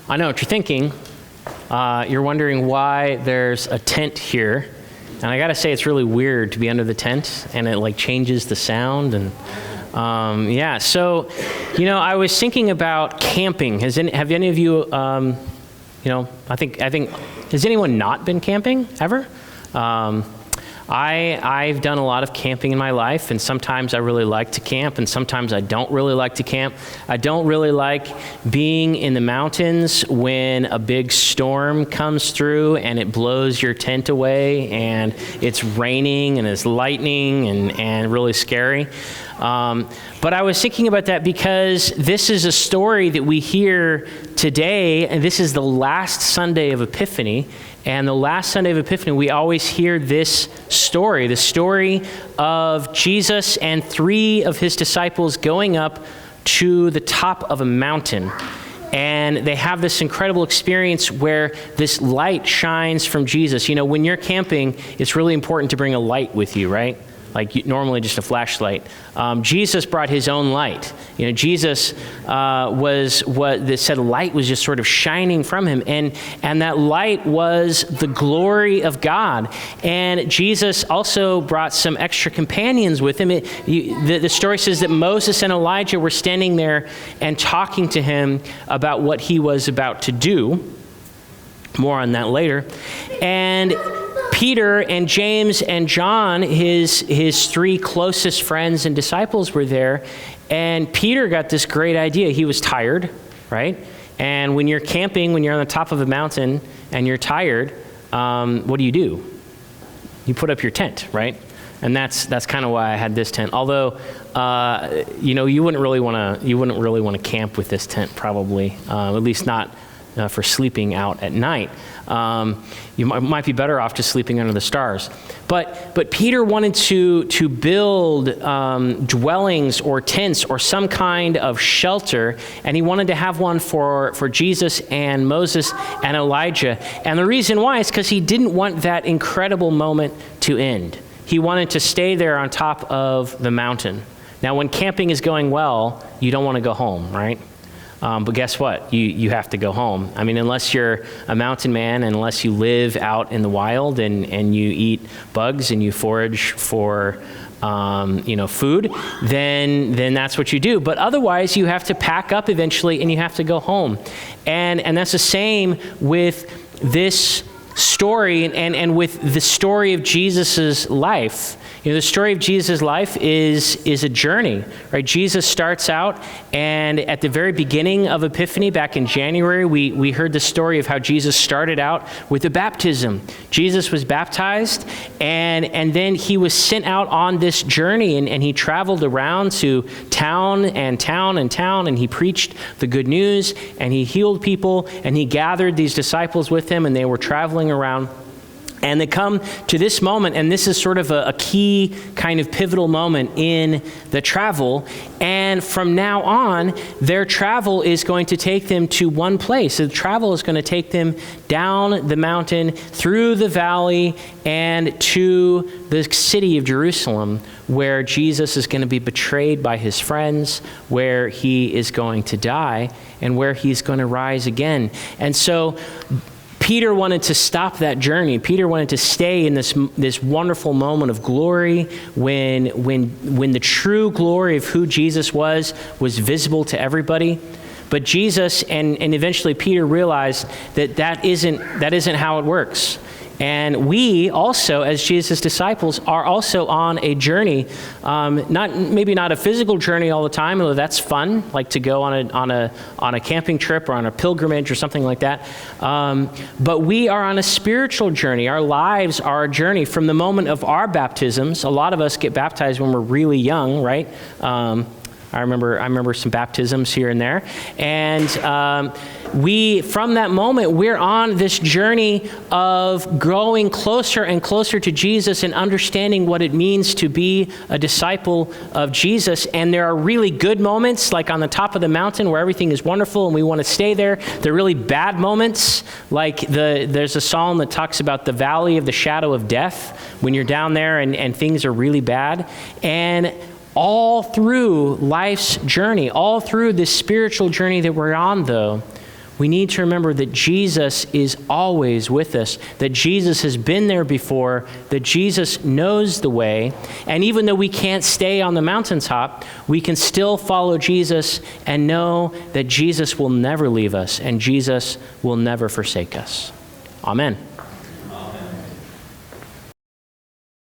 I know what you're thinking. You're wondering why there's a tent here. And I gotta say, it's really weird to be under the tent, and it like changes the sound. And so, I was thinking about camping. Have any of you, I think, has anyone not been camping ever? I've done a lot of camping in my life, and sometimes I really like to camp, and sometimes I don't really like to camp. I don't really like being in the mountains when a big storm comes through and it blows your tent away, and it's raining and it's lightning and really scary. But I was thinking about that because this is a story that we hear today, and this is the last Sunday of Epiphany. And the last Sunday of Epiphany, we always hear this story, the story of Jesus and 3 of his disciples going up to the top of a mountain. And they have this incredible experience where this light shines from Jesus. When you're camping, it's really important to bring a light with you, right? Like normally just a flashlight. Jesus brought his own light. Jesus was what they said light was just sort of shining from him. And that light was the glory of God. And Jesus also brought some extra companions with him. The story says that Moses and Elijah were standing there and talking to him about what he was about to do. More on that later. And Peter and James and John, his 3 closest friends and disciples, were there. And Peter got this great idea. He was tired, right? And when you're camping, when you're on the top of a mountain and you're tired, what do? You put up your tent, right? And that's kind of why I had this tent. Although, you wouldn't really want to camp with this tent, probably. At least not for sleeping out at night. You might be better off just sleeping under the stars. But Peter wanted to build dwellings or tents or some kind of shelter, and he wanted to have one for Jesus and Moses and Elijah. And the reason why is because he didn't want that incredible moment to end. He wanted to stay there on top of the mountain. Now, when camping is going well, you don't want to go home, right? But guess what? You have to go home. I mean, unless you're a mountain man, and unless you live out in the wild and you eat bugs and you forage for food, then that's what you do. But otherwise, you have to pack up eventually and you have to go home. And that's the same with this story and with the story of Jesus's life. The story of Jesus' life is a journey, right? Jesus starts out, and at the very beginning of Epiphany, back in January, we heard the story of how Jesus started out with a baptism. Jesus was baptized, and then he was sent out on this journey, and he traveled around to town and town and town, and he preached the good news, and he healed people, and he gathered these disciples with him, and they were traveling around. And they come to this moment, and this is sort of a key kind of pivotal moment in the travel. And from now on, their travel is going to take them to one place. So the travel is going to take them down the mountain, through the valley, and to the city of Jerusalem, where Jesus is going to be betrayed by his friends, where he is going to die, and where he's going to rise again. And so Peter wanted to stop that journey. Peter wanted to stay in this wonderful moment of glory when the true glory of who Jesus was visible to everybody. But Jesus and eventually Peter realized that isn't how it works. And we also, as Jesus' disciples, are also on a journey. Maybe not a physical journey all the time, although that's fun, like to go on a camping trip or on a pilgrimage or something like that. But we are on a spiritual journey. Our lives are a journey from the moment of our baptisms. A lot of us get baptized when we're really young, right? I remember some baptisms here and there. And from that moment, we're on this journey of growing closer and closer to Jesus and understanding what it means to be a disciple of Jesus. And there are really good moments, like on the top of the mountain where everything is wonderful and we want to stay there. There are really bad moments, like there's a psalm that talks about the valley of the shadow of death, when you're down there and things are really bad. And all through life's journey, all through this spiritual journey that we're on, though, we need to remember that Jesus is always with us, that Jesus has been there before, that Jesus knows the way. And even though we can't stay on the mountaintop, we can still follow Jesus and know that Jesus will never leave us and Jesus will never forsake us. Amen.